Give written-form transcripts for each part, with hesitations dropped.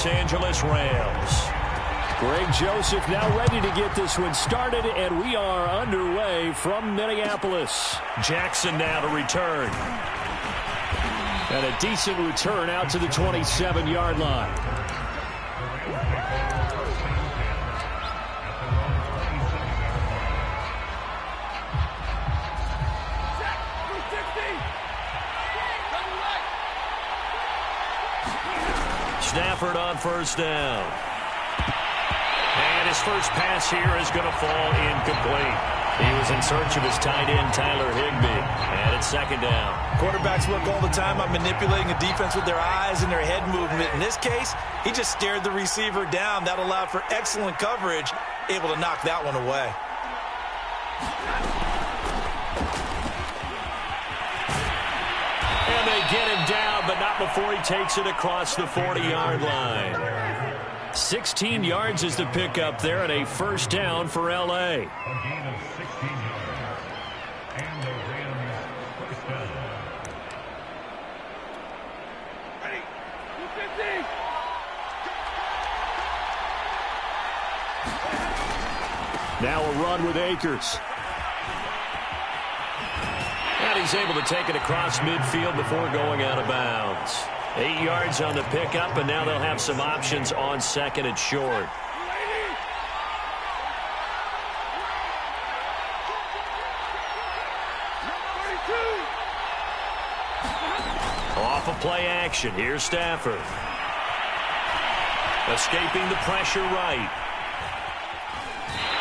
Los Angeles Rams. Greg Joseph now ready to get this one started, and we are underway from Minneapolis. Jackson now to return. And a decent return out to the 27-yard line. Stafford on first down. And his first pass here is going to fall incomplete. He was in search of his tight end, Tyler Higbee. And it's second down. Quarterbacks work all the time on manipulating a defense with their eyes and their head movement. In this case, he just stared the receiver down. That allowed for excellent coverage, able to knock that one away. And they get him down, but not before he takes it across the 40-yard line. 16 yards is the pickup there, and a first down for L.A. Now a run with Akers. And he's able to take it across midfield before going out of bounds. 8 yards on the pickup, and now they'll have some options on second and short. Off of play action. Here's Stafford. Escaping the pressure right.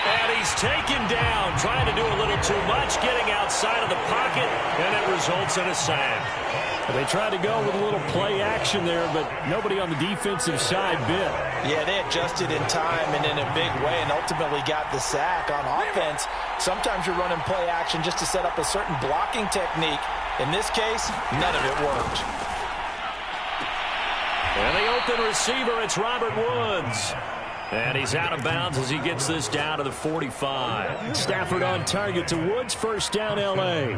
And he's taken down, trying to do a little too much, getting outside of the pocket, and it results in a sack. They tried to go with a little play action there, but nobody on the defensive side bit. Yeah, they adjusted in time and in a big way and ultimately got the sack. On offense, sometimes you're running play action just to set up a certain blocking technique. In this case, none of it worked. And the open receiver, it's Robert Woods. And he's out of bounds as he gets this down to the 45. Stafford on target to Woods, first down L.A.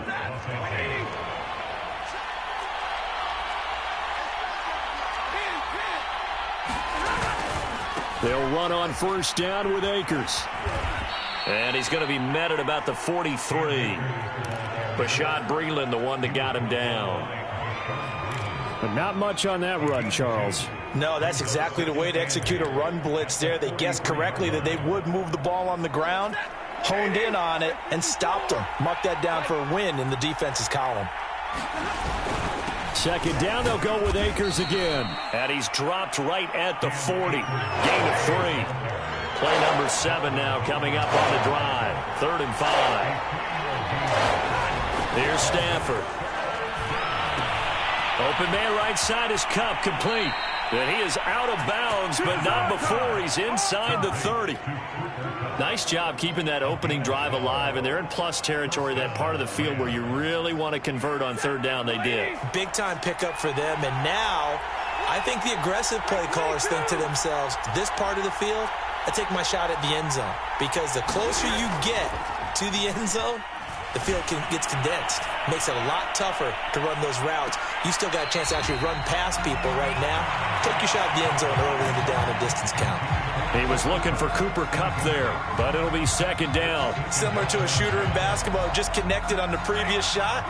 They'll run on first down with Akers. And he's going to be met at about the 43. Bashad Breeland, the one that got him down. But not much on that run, Charles. No, that's exactly the way to execute a run blitz there. They guessed correctly that they would move the ball on the ground, honed in on it, and stopped them. Marked that down for a win in the defense's column. Second down, they'll go with Akers again. And he's dropped right at the 40. Gain of 3. Play number 7 now coming up on the drive. 3rd and 5. Here's Stafford. Open man right side is Kupp, complete. And he is out of bounds, but not before he's inside the 30. Nice job keeping that opening drive alive, and they're in plus territory, that part of the field where you really want to convert on 3rd down. They did. Big-time pickup for them, and now I think the aggressive play callers think to themselves, this part of the field, I take my shot at the end zone, because the closer you get to the end zone, the field gets condensed. Makes it a lot tougher to run those routes. You still got a chance to actually run past people right now. Take your shot at the end zone early in the down and distance count. He was looking for Cooper Kupp there, but it'll be second down. Similar to a shooter in basketball who just connected on the previous shot.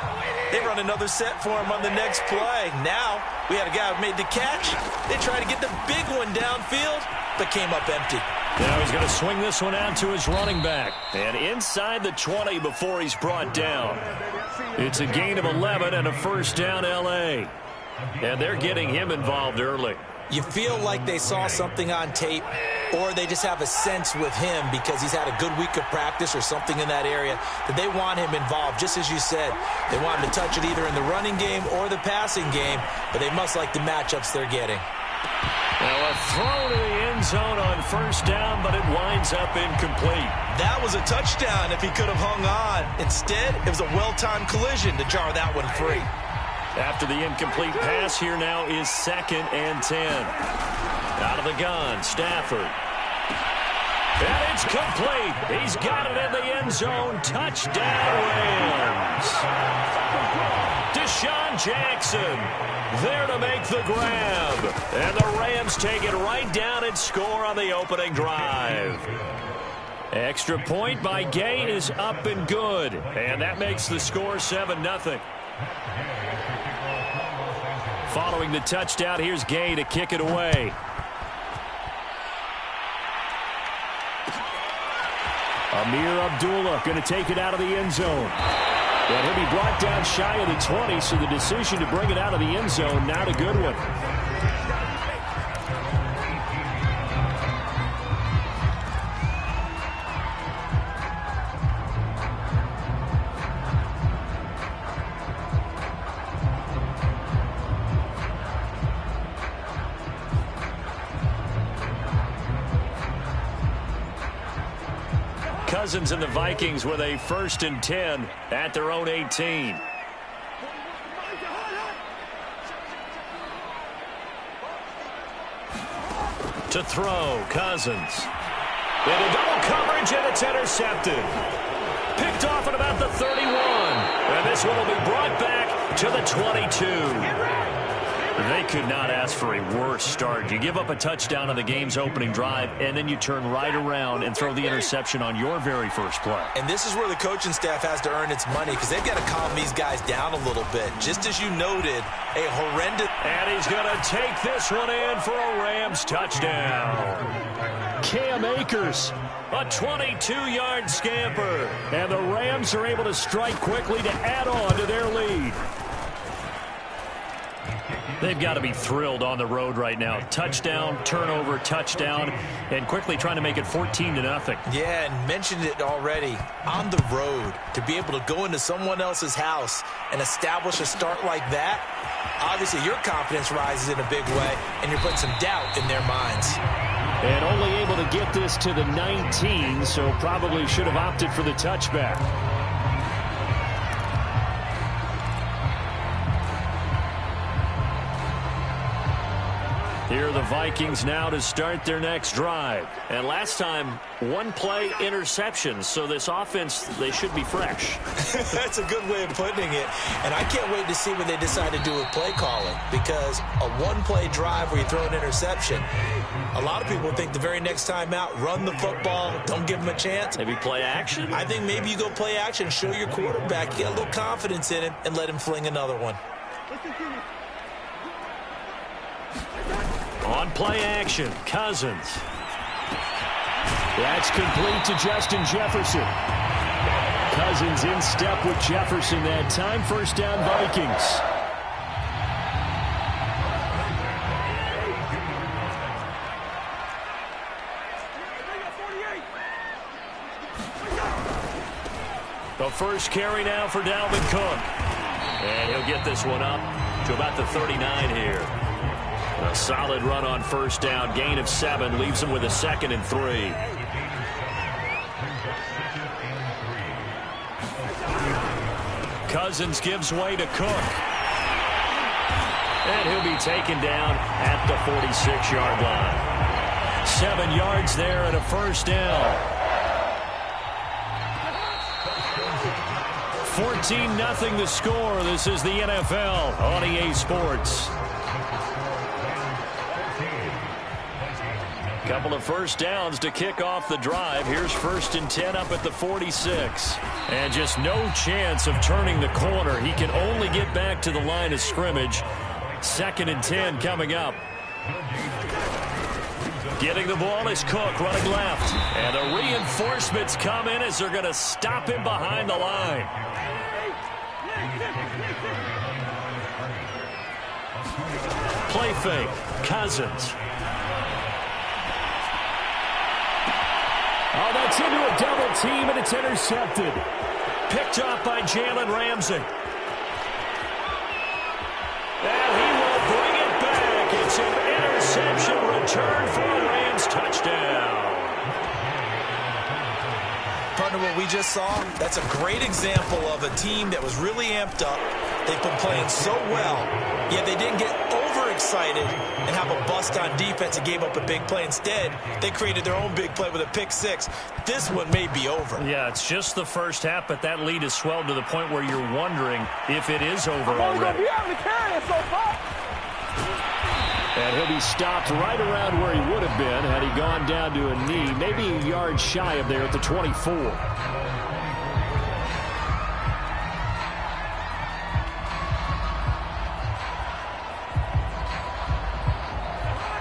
They run another set for him on the next play. Now, we had a guy who made the catch. They tried to get the big one downfield, but came up empty. Now he's going to swing this one out to his running back. And inside the 20 before he's brought down. It's a gain of 11 and a first down L.A. And they're getting him involved early. You feel like they saw something on tape, or they just have a sense with him because he's had a good week of practice or something in that area that they want him involved. Just as you said, they want him to touch it either in the running game or the passing game, but they must like the matchups they're getting. Now a throw to the end zone on first down, but it winds up incomplete. That was a touchdown if he could have hung on. Instead, it was a well-timed collision to jar that one free. After the incomplete pass, here now is 2nd and 10. Out of the gun, Stafford. And it's complete. He's got it in the end zone. Touchdown, Rams. Deshaun Jackson there to make the grab. And the Rams take it right down and score on the opening drive. Extra point by Gay is up and good. And that makes the score 7-0. Following the touchdown, here's Gay to kick it away. Amir Abdullah going to take it out of the end zone. And he'll be brought down shy of the 20, so the decision to bring it out of the end zone, not a good one. Cousins and the Vikings with a 1st and 10 at their own 18. To throw, Cousins. Into double coverage, and it's intercepted. Picked off at about the 31. And this one will be brought back to the 22. They could not ask for a worse start. You give up a touchdown on the game's opening drive, and then you turn right around and throw the interception on your very first play. And this is where the coaching staff has to earn its money, because they've got to calm these guys down a little bit. Just as you noted, a horrendous... And he's going to take this one in for a Rams touchdown. Cam Akers, a 22-yard scamper. And the Rams are able to strike quickly to add on to their lead. They've got to be thrilled on the road right now. Touchdown, turnover, touchdown, and quickly trying to make it 14-0. Yeah, and mentioned it already. On the road, to be able to go into someone else's house and establish a start like that, obviously your confidence rises in a big way, and you're putting some doubt in their minds. And only able to get this to the 19, so probably should have opted for the touchback. Here are the Vikings now to start their next drive. And last time, one-play interceptions, so this offense, they should be fresh. That's a good way of putting it. And I can't wait to see what they decide to do with play calling, because a one-play drive where you throw an interception, a lot of people think the very next time out, run the football, don't give them a chance. Maybe play action? I think maybe you go play action, show your quarterback, get a little confidence in him, and let him fling another one. On play action, Cousins. That's complete to Justin Jefferson. Cousins in step with Jefferson that time. 1st down, Vikings. The first carry now for Dalvin Cook. And he'll get this one up to about the 39 here. A solid run on 1st down. Gain of 7 leaves him with a 2nd and 3. Cousins gives way to Cook. And he'll be taken down at the 46-yard line. 7 yards there and a 1st down. 14-0 the score. This is the NFL on EA Sports. Couple of 1st downs to kick off the drive. Here's 1st and 10 up at the 46. And just no chance of turning the corner. He can only get back to the line of scrimmage. 2nd and 10 coming up. Getting the ball is Cook running left. And the reinforcements come in as they're going to stop him behind the line. Play fake. Cousins. Oh, that's into a double team, and it's intercepted. Picked off by Jalen Ramsey. And he will bring it back. It's an interception return for a Rams touchdown. Partner, what we just saw, that's a great example of a team that was really amped up. They've been playing so well, yet they didn't get overextended excited and have a bust on defense and gave up a big play. Instead, they created their own big play with a pick six. This one may be over. Yeah, it's just the first half, but that lead has swelled to the point where you're wondering if it is over already. You haven't carried it so far. And he'll be stopped right around where he would have been had he gone down to a knee, maybe a yard shy of there at the 24.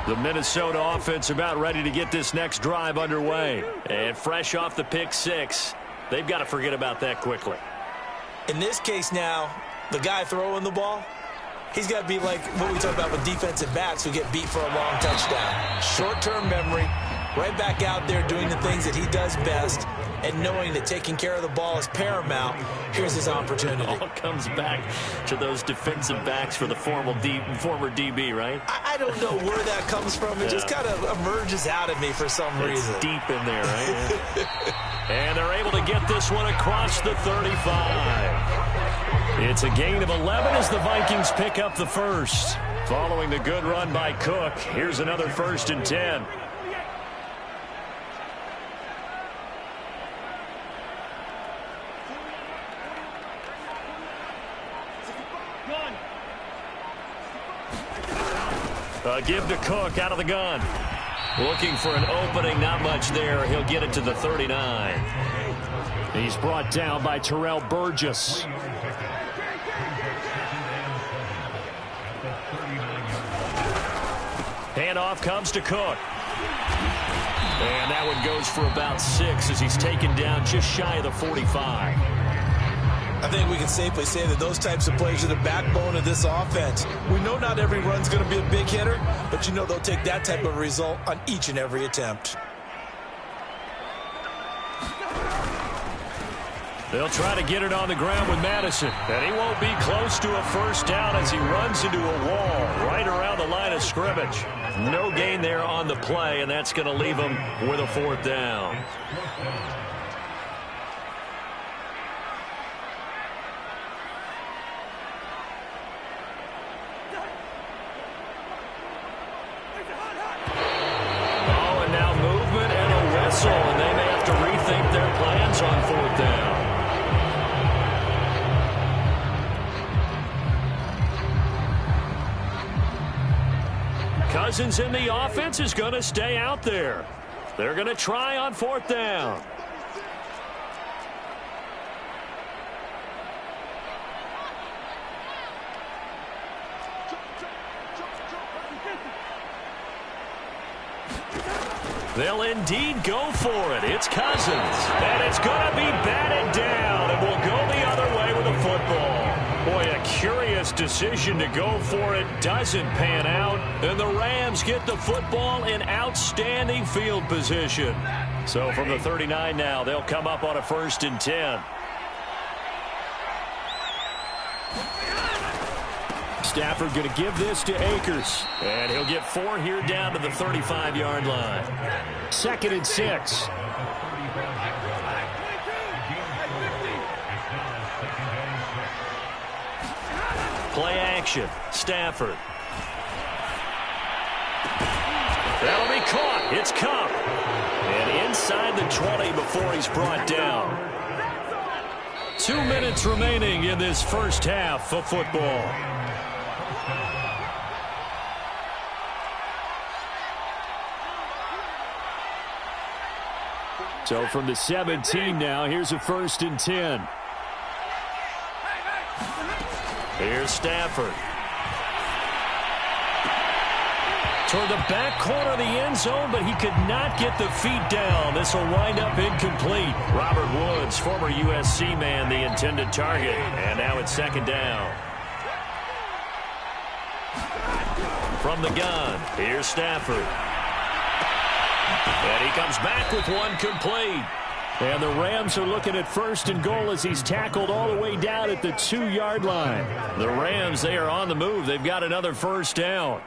The Minnesota offense about ready to get this next drive underway. And fresh off the pick six, they've got to forget about that quickly. In this case now, the guy throwing the ball, he's got to be like what we talk about with defensive backs who get beat for a long touchdown. Short-term memory, right back out there doing the things that he does best, and knowing that taking care of the ball is paramount. Here's his opportunity. It all comes back to those defensive backs for the former DB, right? I don't know where that comes from. It just kind of emerges out of me for some reason. It's deep in there, right? And they're able to get this one across the 35. It's a gain of 11 as the Vikings pick up the first. Following the good run by Cook, here's another 1st and 10. Give to Cook out of the gun. Looking for an opening, not much there. He'll get it to the 39. He's brought down by Terrell Burgess. Handoff comes to Cook. And that one goes for about 6 as he's taken down just shy of the 45. I think we can safely say that those types of plays are the backbone of this offense. We know not every run's going to be a big hitter, but you know they'll take that type of result on each and every attempt. They'll try to get it on the ground with Madison. And he won't be close to a first down as he runs into a wall right around the line of scrimmage. No gain there on the play, and that's going to leave him with a 4th down. And they may have to rethink their plans on 4th down. Cousins in the offense is going to stay out there. They're going to try on 4th down. They'll indeed go for it. It's Cousins. And it's going to be batted down. And will go the other way with the football. Boy, a curious decision to go for it. Doesn't pan out. And the Rams get the football in outstanding field position. So from the 39 now, they'll come up on a 1st and 10. Stafford going to give this to Akers. And he'll get 4 here down to the 35-yard line. 2nd and 6. Play action. Stafford. That'll be caught. It's Cup. And inside the 20 before he's brought down. 2 minutes remaining in this first half of football. So from the 17 now, here's a 1st and 10. Here's Stafford. Toward the back corner of the end zone, but he could not get the feet down. This will wind up incomplete. Robert Woods, former USC man, the intended target. And now it's 2nd down. From the gun, here's Stafford. And he comes back with one complete. And the Rams are looking at 1st and goal as he's tackled all the way down at the 2-yard line. The Rams, they are on the move. They've got another 1st down.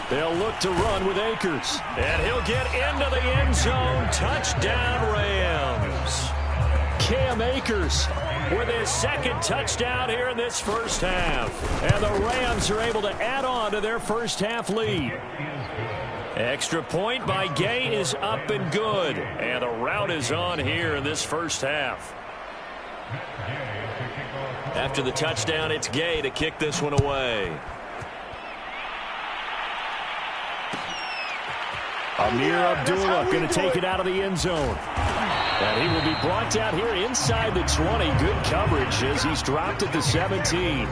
They'll look to run with Akers. And he'll get into the end zone. Touchdown, Rams. Cam Akers with his second touchdown here in this first half. And the Rams are able to add on to their first half lead. Extra point by Gay is up and good. And the route is on here in this first half. After the touchdown, it's Gay to kick this one away. Amir Abdullah going to take it out of the end zone. And he will be brought down here inside the 20. Good coverage as he's dropped at the 17.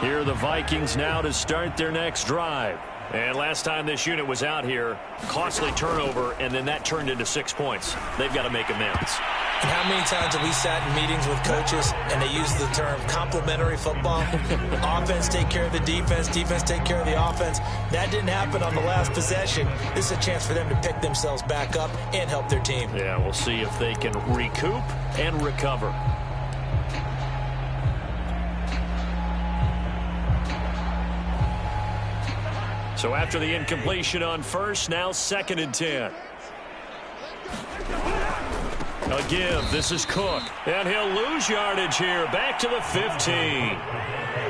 Here are the Vikings now to start their next drive. And last time this unit was out here, costly turnover, and then that turned into 6 points. They've got to make amends. And how many times have we sat in meetings with coaches and they use the term complementary football? Offense take care of the defense, defense take care of the offense. That didn't happen on the last possession. This is a chance for them to pick themselves back up and help their team. Yeah, we'll see if they can recoup and recover. So after the incompletion on first, now 2nd and 10. A give. This is Cook. And he'll lose yardage here. Back to the 15.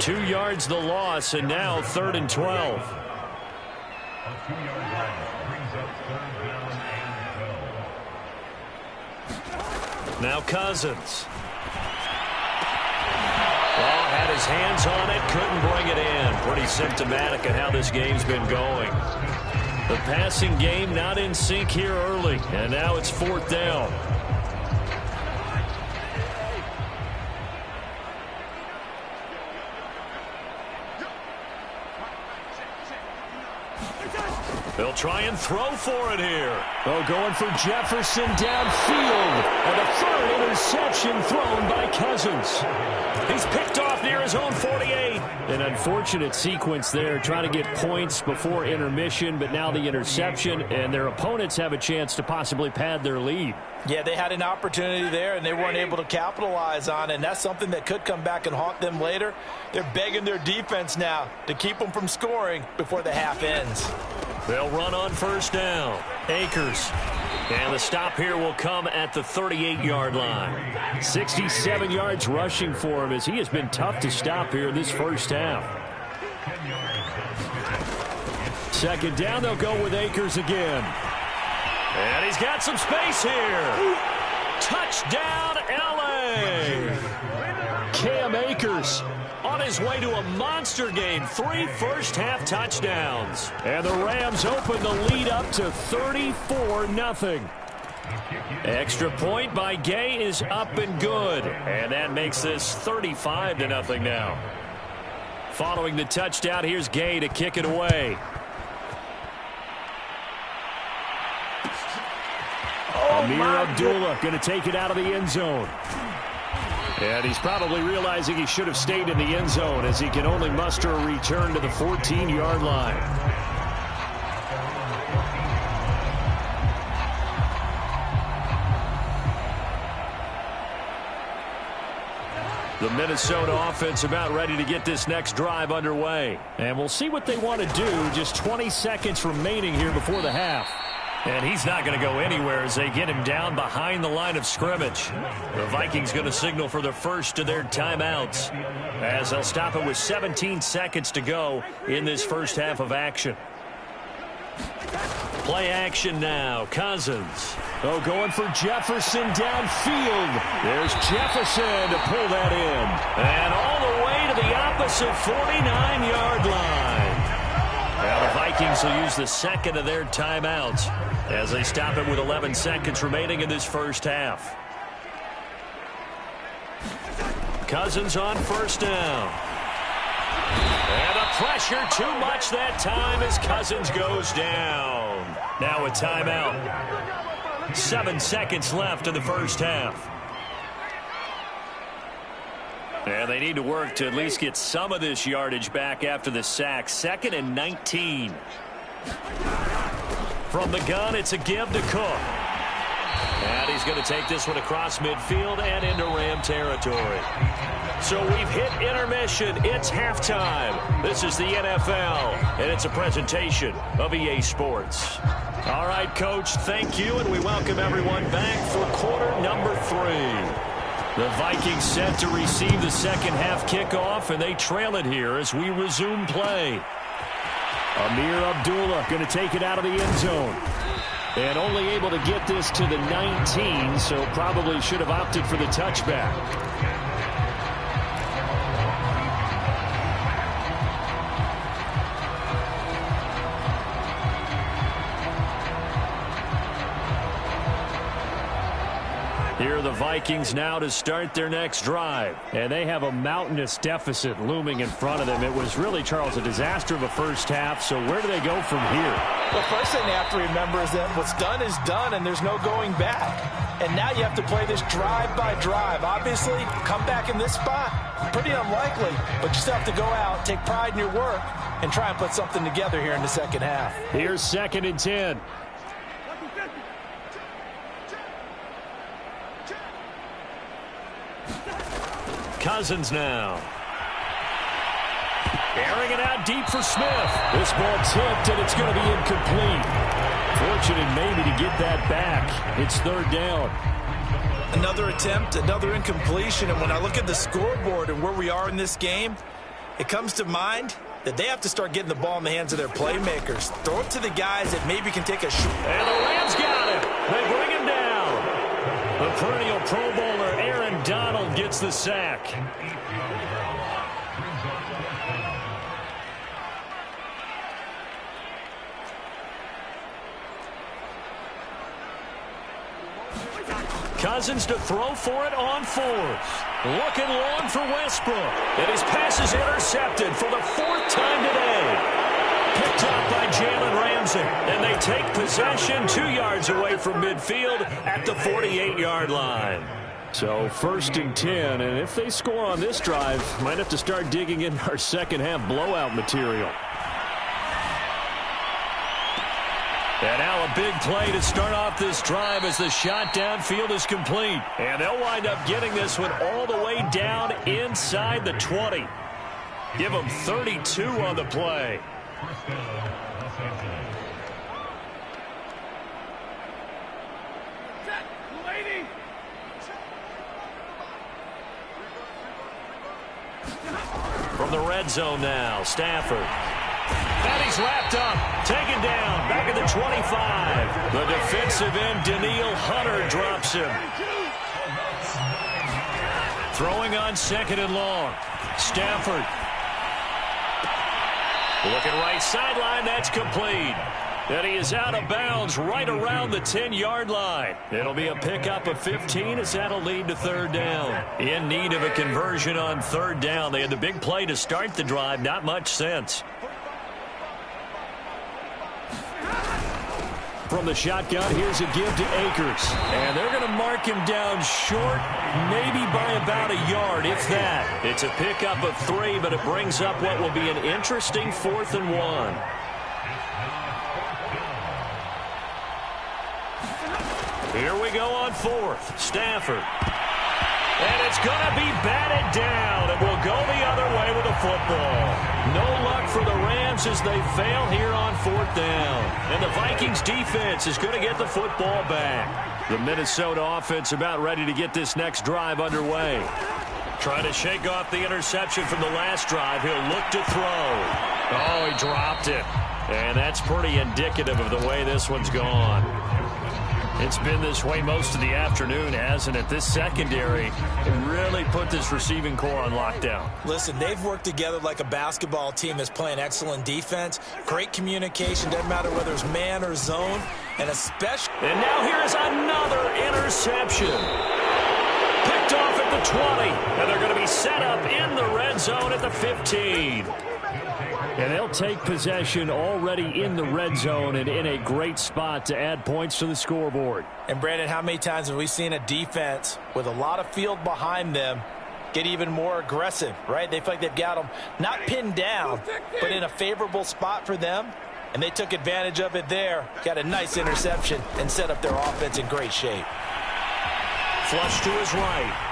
2 yards the loss, and now 3rd and 12. Now Cousins. Well, had his hands on it, couldn't bring it in. Pretty symptomatic of how this game's been going. The passing game not in sync here early, and now it's 4th down. They'll try and throw for it here. Oh, going for Jefferson downfield. And a 3rd interception thrown by Cousins. He's picked off near his own 48. An unfortunate sequence there, trying to get points before intermission, but now the interception, and their opponents have a chance to possibly pad their lead. Yeah, they had an opportunity there, and they weren't able to capitalize on it, and that's something that could come back and haunt them later. They're begging their defense now to keep them from scoring before the half ends. They'll run on 1st down. Akers. And the stop here will come at the 38-yard line. 67 yards rushing for him as he has been tough to stop here in this first half. 2nd down, they'll go with Akers again. And he's got some space here. Touchdown, L.A. Cam Akers on his way to a monster game. 3 first-half touchdowns. And the Rams open the lead up to 34-0. Extra point by Gay is up and good. And that makes this 35-0 now. Following the touchdown, here's Gay to kick it away. Amir Abdullah going to take it out of the end zone. And he's probably realizing he should have stayed in the end zone as he can only muster a return to the 14-yard line. The Minnesota offense about ready to get this next drive underway. And we'll see what they want to do. Just 20 seconds remaining here before the half. And he's not going to go anywhere as they get him down behind the line of scrimmage. The Vikings going to signal for the first of their timeouts as they'll stop it with 17 seconds to go in this first half of action. Play action now. Cousins. Oh, going for Jefferson downfield. There's Jefferson to pull that in. And all the way to the opposite 49-yard line. Well, the Vikings will use the second of their timeouts as they stop it with 11 seconds remaining in this first half. Cousins on 1st down. And the pressure too much that time as Cousins goes down. Now a timeout. 7 seconds left in the first half. And they need to work to at least get some of this yardage back after the sack. 2nd and 19. From the gun, it's a give to Cook. And he's going to take this one across midfield and into Ram territory. So we've hit intermission. It's halftime. This is the NFL, and it's a presentation of EA Sports. All right, Coach, thank you, and we welcome everyone back for quarter number 3. The Vikings set to receive the second half kickoff, and they trail it here as we resume play. Amir Abdullah going to take it out of the end zone. And only able to get this to the 19, so probably should have opted for the touchback. Here are the Vikings now to start their next drive. And they have a mountainous deficit looming in front of them. It was really, Charles, a disaster of a first half. So where do they go from here? The first thing they have to remember is that what's done is done, and there's no going back. And now you have to play this drive by drive. Obviously, come back in this spot, pretty unlikely. But you still have to go out, take pride in your work, and try and put something together here in the second half. Here's 2nd and 10. Cousins now. Airing it out deep for Smith. This ball tipped, and it's going to be incomplete. Fortunate maybe to get that back. It's 3rd down. Another attempt, another incompletion. And when I look at the scoreboard and where we are in this game, it comes to mind that they have to start getting the ball in the hands of their playmakers. Throw it to the guys that maybe can take a shot. And the Rams got him. They bring him down. The perennial Pro Bowler Aaron Donald gets the sack. Cousins to throw for it on 4th. Looking long for Westbrook. And his pass is intercepted for the 4th time today. Picked up by Jalen Ramsey. And they take possession 2 yards away from midfield at the 48-yard line. So 1st and 10. And if they score on this drive, might have to start digging in our second half blowout material. And now a big play to start off this drive as the shot downfield is complete. And they'll wind up getting this one all the way down inside the 20. Give them 32 on the play. From the red zone now, Stafford. And he's wrapped up, taken down, back at the 25. The defensive end, Daniil Hunter, drops him. Throwing on 2nd and long. Stafford. Looking right sideline, that's complete. And he is out of bounds right around the 10-yard line. It'll be a pickup of 15 as that'll lead to 3rd down. In need of a conversion on 3rd down. They had the big play to start the drive, not much sense. From the shotgun, here's a give to Akers. And they're going to mark him down short, maybe by about a yard, if that. It's a pickup of 3, but it brings up what will be an interesting 4th and 1. Here we go on 4th. Stafford. And it's going to be batted down, and we'll go the other way with the football. No luck for the Rams as they fail here on 4th down. And the Vikings defense is going to get the football back. The Minnesota offense about ready to get this next drive underway. Trying to shake off the interception from the last drive. He'll look to throw. Oh, he dropped it. And that's pretty indicative of the way this one's gone. It's been this way most of the afternoon, hasn't it? This secondary really put this receiving core on lockdown. Listen, they've worked together like a basketball team that's playing excellent defense. Great communication, doesn't matter whether it's man or zone. And especially... And now here is another interception. Picked off at the 20. And they're going to be set up in the red zone at the 15. And they'll take possession already in the red zone and in a great spot to add points to the scoreboard. And, Brandon, how many times have we seen a defense with a lot of field behind them get even more aggressive, right? They feel like they've got them not pinned down, but in a favorable spot for them. and they took advantage of it there. Got a nice interception and set up their offense in great shape. Flush to his right.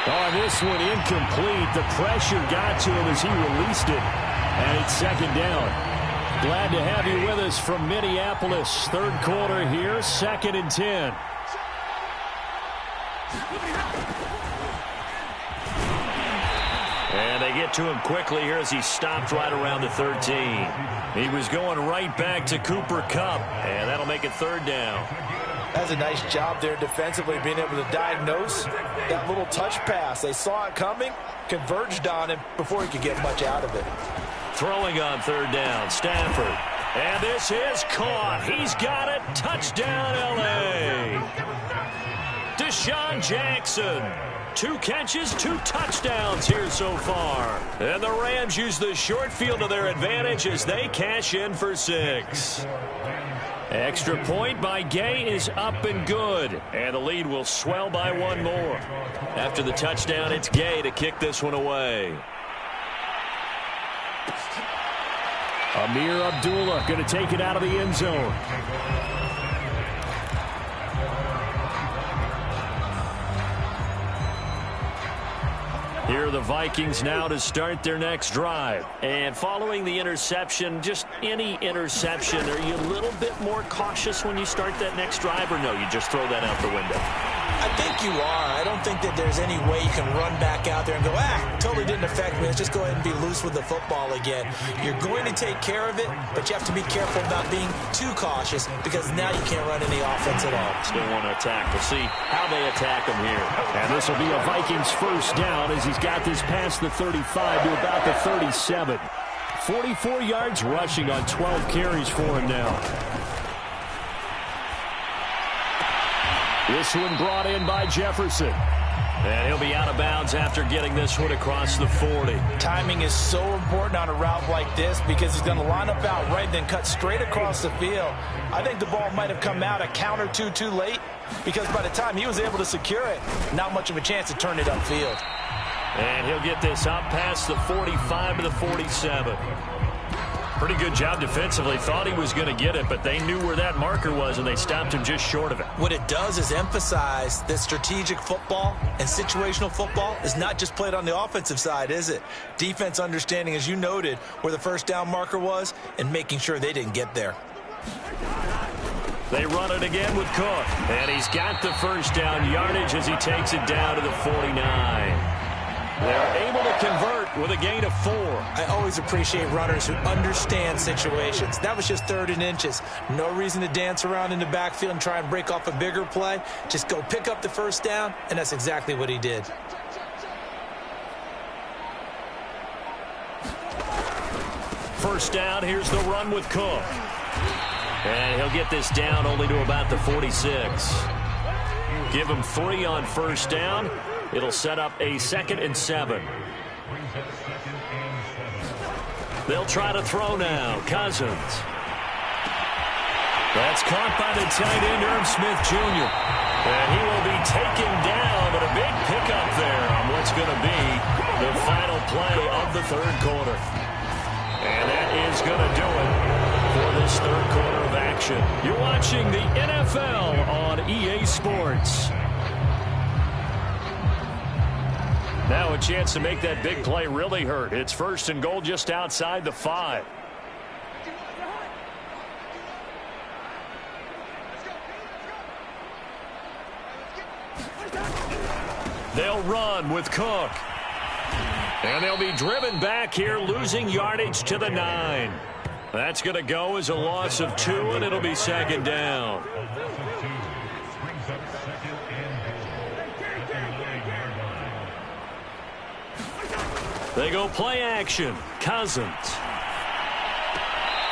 Oh, this one incomplete. The pressure got to him as he released it. And it's second down. Glad to have you with us from Minneapolis. Third quarter here, 2nd and 10. And they get to him quickly here as he stopped right around the 13. He was going right back to Cooper Kupp, and that'll make it third down. That's a nice job there defensively, being able to diagnose that little touch pass. They saw it coming, converged on him before he could get much out of it. Throwing on third down, Stafford. And this is caught. He's got it. Touchdown, L.A. Deshaun Jackson. 2 catches, 2 touchdowns here so far. And the Rams use the short field to their advantage as they cash in for 6. Extra point by Gay is up and good. And the lead will swell by 1 more. After the touchdown, it's Gay to kick this one away. Amir Abdullah going to take it out of the end zone. Here are the Vikings now to start their next drive. And following the interception, just any interception, are you a little bit more cautious when you start that next drive, or no, you just throw that out the window? I think you are. I don't think that there's any way you can run back out there and go, totally didn't affect me. Let's just go ahead and be loose with the football again. You're going to take care of it, but you have to be careful about being too cautious because now you can't run any offense at all. Still want to attack. We'll see how they attack him here. And this will be a Vikings first down as he's got this past the 35 to about the 37. 44 yards rushing on 12 carries for him now. This one brought in by Jefferson. And he'll be out of bounds after getting this one across the 40. Timing is so important on a route like this because he's going to line up out right, then cut straight across the field. I think the ball might have come out a count or two too late because by the time he was able to secure it, not much of a chance to turn it upfield. And he'll get this up past the 45 to the 47. Pretty good job defensively. Thought he was going to get it, but they knew where that marker was, and they stopped him just short of it. What it does is emphasize that strategic football and situational football is not just played on the offensive side, is it? Defense understanding, as you noted, where the first down marker was and making sure they didn't get there. They run it again with Cook, and he's got the first down yardage as he takes it down to the 49. They're able to convert with a gain of 4. I always appreciate runners who understand situations. That was just 3rd and inches. No reason to dance around in the backfield and try and break off a bigger play. Just go pick up the first down, and that's exactly what he did. First down, here's the run with Cook. And he'll get this down only to about the 46. Give him 3 on first down. It'll set up a 2nd and 7. They'll try to throw now. Cousins. That's caught by the tight end, Irv Smith Jr. And he will be taken down, but a big pickup there on what's going to be the final play of the third quarter. And that is going to do it for this third quarter of action. You're watching the NFL on EA Sports. Now a chance to make that big play really hurt. It's 1st and goal just outside the 5. They'll run with Cook. And they'll be driven back here, losing yardage to the 9. That's going to go as a loss of 2, and it'll be 2nd down. They go play action. Cousins.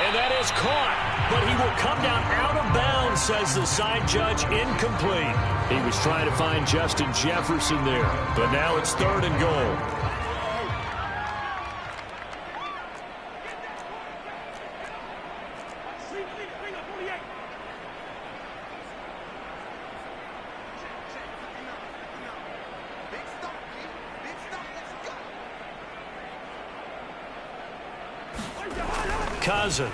And that is caught. But he will come down out of bounds, says the side judge. Incomplete. He was trying to find Justin Jefferson there. But now it's 3rd and goal. Cousins.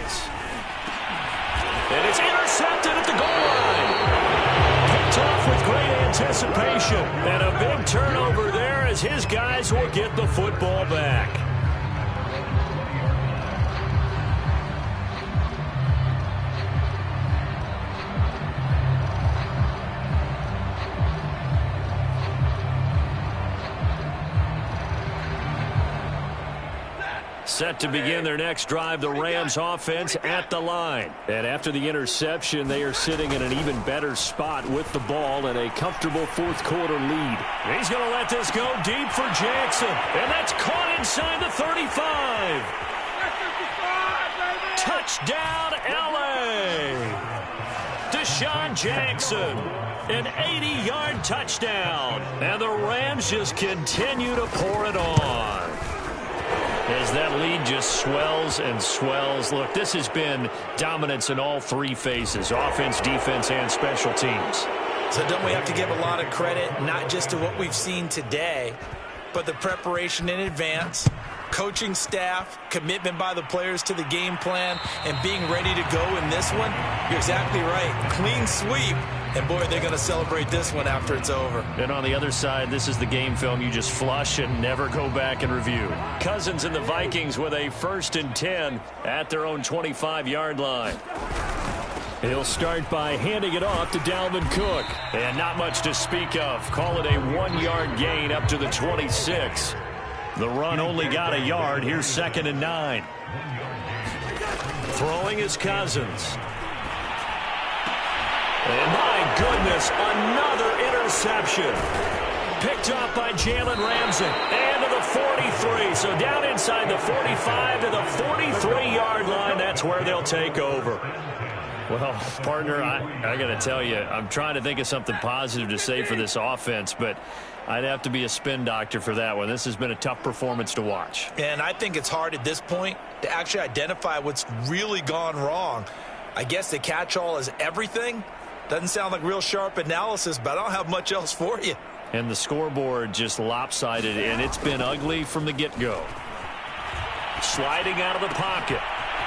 And it's intercepted at the goal line. Picked off with great anticipation. And a big turnover there as his guys will get the football back. Set to begin their next drive, the Rams offense at the line. And after the interception, they are sitting in an even better spot with the ball and a comfortable fourth quarter lead. He's going to let this go deep for Jackson. And that's caught inside the 35. Touchdown, L.A. Deshaun Jackson. An 80-yard touchdown. And the Rams just continue to pour it on. As that lead just swells and swells. Look, this has been dominance in all three phases, offense, defense, and special teams. So don't we have to give a lot of credit, not just to what we've seen today, but the preparation in advance, coaching staff, commitment by the players to the game plan, and being ready to go in this one? You're exactly right. Clean sweep. And, boy, they're going to celebrate this one after it's over. And on the other side, this is the game film you just flush and never go back and review. Cousins and the Vikings with a 1st and 10 at their own 25-yard line. He'll start by handing it off to Dalvin Cook. And not much to speak of. Call it a 1-yard gain up to the 26. The run only got a yard. Here's 2nd and 9. Throwing is Cousins. And my goodness, another interception. Picked off by Jalen Ramsey. And to the 43. So down inside the 45 to the 43-yard line. That's where they'll take over. Well, partner, I got to tell you, I'm trying to think of something positive to say for this offense, but I'd have to be a spin doctor for that one. This has been a tough performance to watch. And I think it's hard at this point to actually identify what's really gone wrong. I guess the catch-all is everything. Doesn't sound like real sharp analysis, but I don't have much else for you. And the scoreboard just lopsided, and it's been ugly from the get-go. Sliding out of the pocket.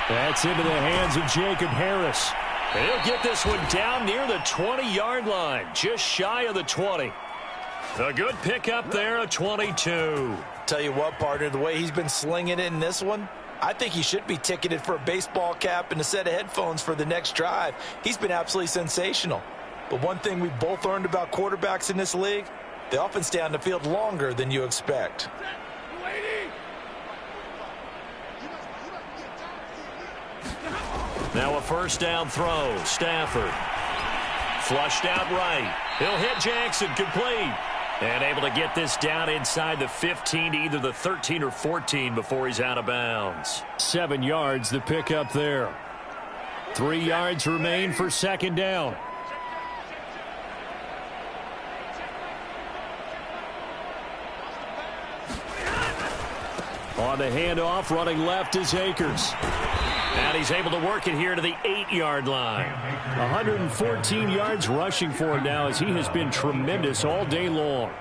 That's into the hands of Jacob Harris. And he'll get this one down near the 20-yard line, just shy of the 20. A good pickup there, a 22. Tell you what, partner, the way he's been slinging it in this one, I think he should be ticketed for a baseball cap and a set of headphones for the next drive. He's been absolutely sensational. But one thing we both learned about quarterbacks in this league, they often stay on the field longer than you expect. Now a 1st down throw. Stafford. Flushed out right. He'll hit Jackson. Complete. And able to get this down inside the 15 to either the 13 or 14 before he's out of bounds. 7 yards the pickup there. 3 yards remain for 2nd down. On the handoff, running left is Akers. And he's able to work it here to the 8-yard line. 114 yards rushing for him now as he has been tremendous all day long.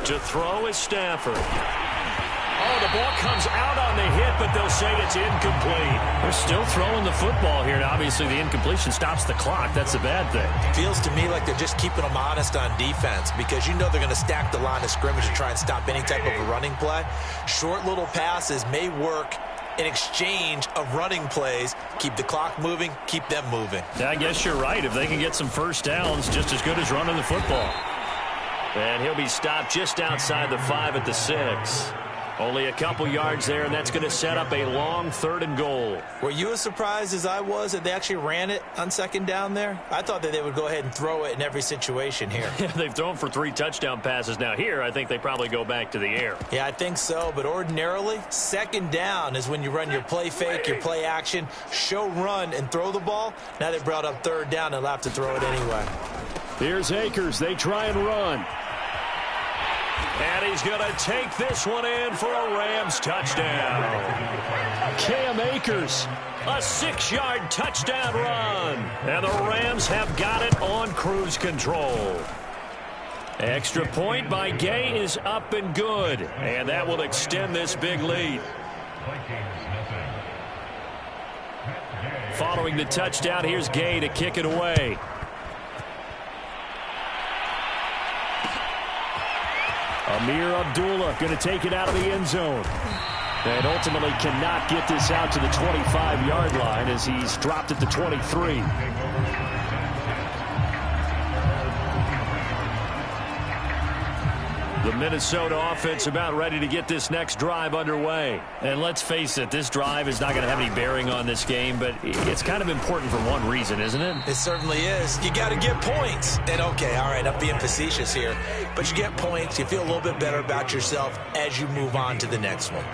To throw is Stafford. Oh, the ball comes out on the hit, but they'll say it's incomplete. They're still throwing the football here, and obviously the incompletion stops the clock. That's a bad thing. Feels to me like they're just keeping them honest on defense because you know they're going to stack the line of scrimmage and try and stop any type of a running play. Short little passes may work in exchange of running plays. Keep the clock moving, keep them moving. Yeah, I guess you're right. If they can get some 1st downs, just as good as running the football. And he'll be stopped just outside the 5 at the 6. Only a couple yards there, and that's going to set up a long 3rd and goal. Were you as surprised as I was that they actually ran it on 2nd down there? I thought that they would go ahead and throw it in every situation here. Yeah, they've thrown for 3 touchdown passes. Now here, I think they probably go back to the air. Yeah, I think so, but ordinarily, 2nd down is when you run your play fake, your play action, show run, and throw the ball. Now they brought up 3rd down, they'll have to throw it anyway. Here's Akers. They try and run. And he's going to take this one in for a Rams touchdown. Cam Akers. A 6-yard touchdown run. And the Rams have got it on cruise control. Extra point by Gay is up and good. And that will extend this big lead. Following the touchdown, here's Gay to kick it away. Amir Abdullah going to take it out of the end zone. And ultimately cannot get this out to the 25-yard line as he's dropped at the 23. The Minnesota offense about ready to get this next drive underway. And let's face it, this drive is not going to have any bearing on this game, but it's kind of important for one reason, isn't it? It certainly is. You got to get points. And okay, all right, I'm being facetious here, but you get points, you feel a little bit better about yourself as you move on to the next one.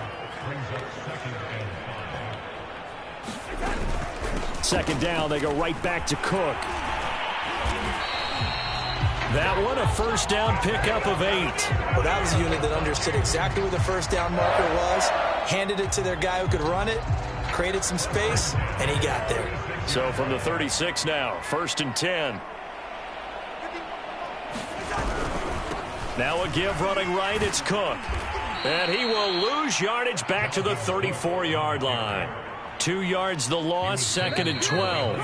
Second down, they go right back to Cook. That one, a first down pickup of 8. Well, that was a unit that understood exactly where the first down marker was, handed it to their guy who could run it, created some space, and he got there. So from the 36 now, 1st and 10. Now a give running right, it's Cook. And he will lose yardage back to the 34-yard line. 2 yards the loss, 2nd and 12.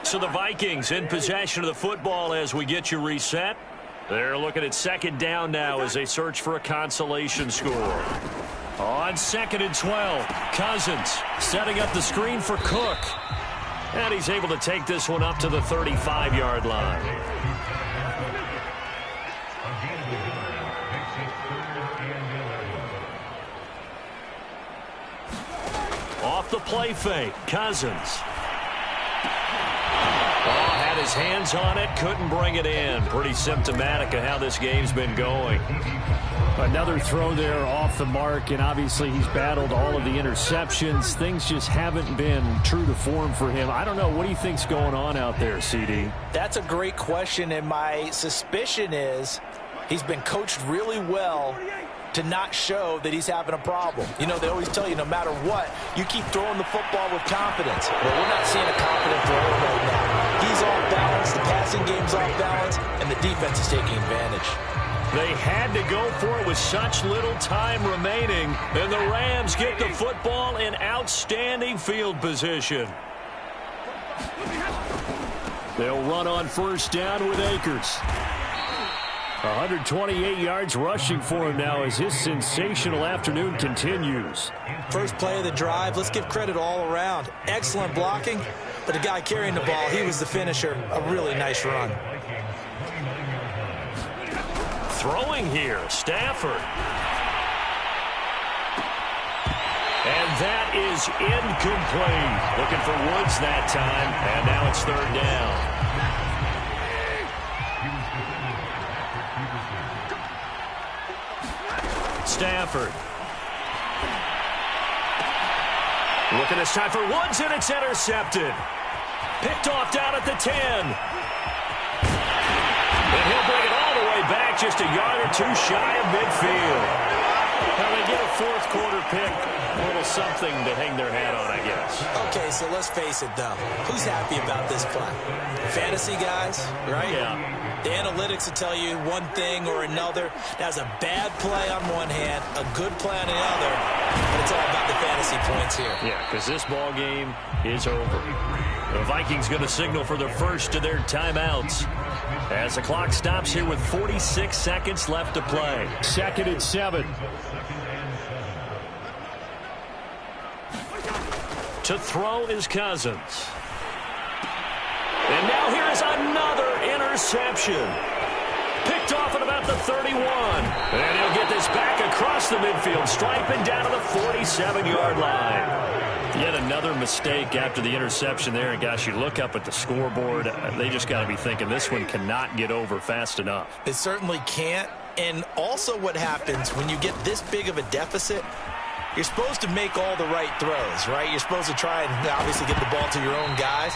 So the Vikings in possession of the football as we get you reset. They're looking at 2nd down now as they search for a consolation score. On 2nd and 12, Cousins setting up the screen for Cook. And he's able to take this one up to the 35-yard line. Off the play fake, Cousins. Had his hands on it, couldn't bring it in. Pretty symptomatic of how this game's been going. Another throw there off the mark, and obviously he's battled all of the interceptions. Things just haven't been true to form for him. I don't know. What do you think's going on out there, CD? That's a great question, and my suspicion is he's been coached really well to not show that he's having a problem. You know, they always tell you no matter what, you keep throwing the football with confidence. But we're not seeing a confident thrower right now. He's off balance, the passing game's off balance, and the defense is taking advantage. They had to go for it with such little time remaining, and the Rams get the football in outstanding field position. They'll run on 1st down with Akers. 128 yards rushing for him now as his sensational afternoon continues. First play of the drive, let's give credit all around. Excellent blocking, but the guy carrying the ball, he was the finisher. A really nice run. Throwing here, Stafford. And that is incomplete. Looking for Woods that time, and now it's 3rd down. Stafford. Looking this time for Woods, and it's intercepted. Picked off down at the 10. And he'll bring it all the way back, just a yard or 2 shy of midfield. Now they get a 4th quarter pick. A little something to hang their hat on, I guess. Okay, so let's face it, though. Who's happy about this play? Fantasy guys, right? Yeah. The analytics will tell you one thing or another. That's a bad play on one hand, a good play on the other, but it's all about the fantasy points here. Yeah, because this ball game is over. The Vikings going to signal for the first of their timeouts as the clock stops here with 46 seconds left to play. 2nd and 7. To throw is Cousins. And now here is another interception. Picked off at about the the 31. And he'll get this back across the midfield stripe and down to the 47-yard line. Yet another mistake after the interception there. And, gosh, you look up at the scoreboard. They just got to be thinking this one cannot get over fast enough. It certainly can't. And also what happens when you get this big of a deficit, you're supposed to make all the right throws, right? You're supposed to try and obviously get the ball to your own guys.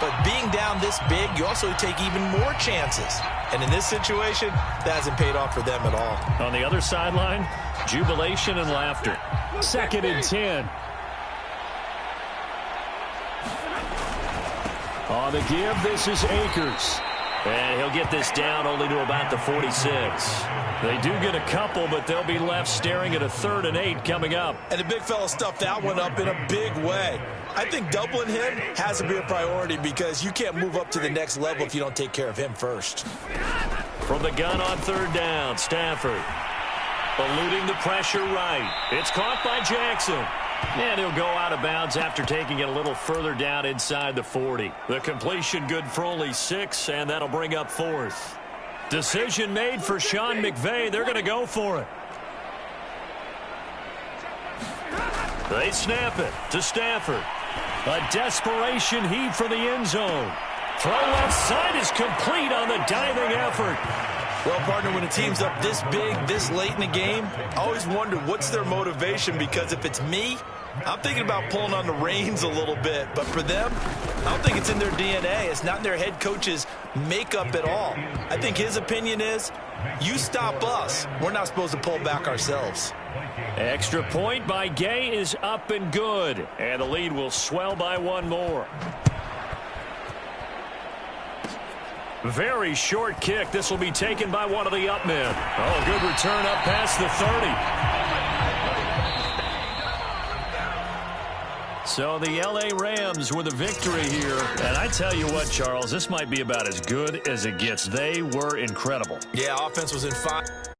But being down this big, you also take even more chances. And in this situation, that hasn't paid off for them at all. On the other sideline, jubilation and laughter. 2nd and 10. On the give, this is Akers. And he'll get this down only to about the 46. They do get a couple, but they'll be left staring at a 3rd and 8 coming up. And the big fella stuffed that one up in a big way. I think doubling him has to be a priority because you can't move up to the next level if you don't take care of him first. From the gun on 3rd down, Stafford. Eluding the pressure right. It's caught by Jackson. And he'll go out of bounds after taking it a little further down inside the 40. The completion good for only 6, and that'll bring up 4th. Decision made for Sean McVay. They're going to go for it. They snap it to Stafford. A desperation heave for the end zone. Throw left side is complete on the diving effort. Well, partner, when a team's up this big, this late in the game, I always wonder what's their motivation, because if it's me, I'm thinking about pulling on the reins a little bit. But for them, I don't think it's in their DNA. It's not in their head coach's makeup at all. I think his opinion is, you stop us. We're not supposed to pull back ourselves. Extra point by Gay is up and good. And the lead will swell by 1 more. Very short kick. This will be taken by one of the up men. Oh, good return up past the 30. So the L.A. Rams with a victory here. And I tell you what, Charles, this might be about as good as it gets. They were incredible. Yeah, offense was in fire.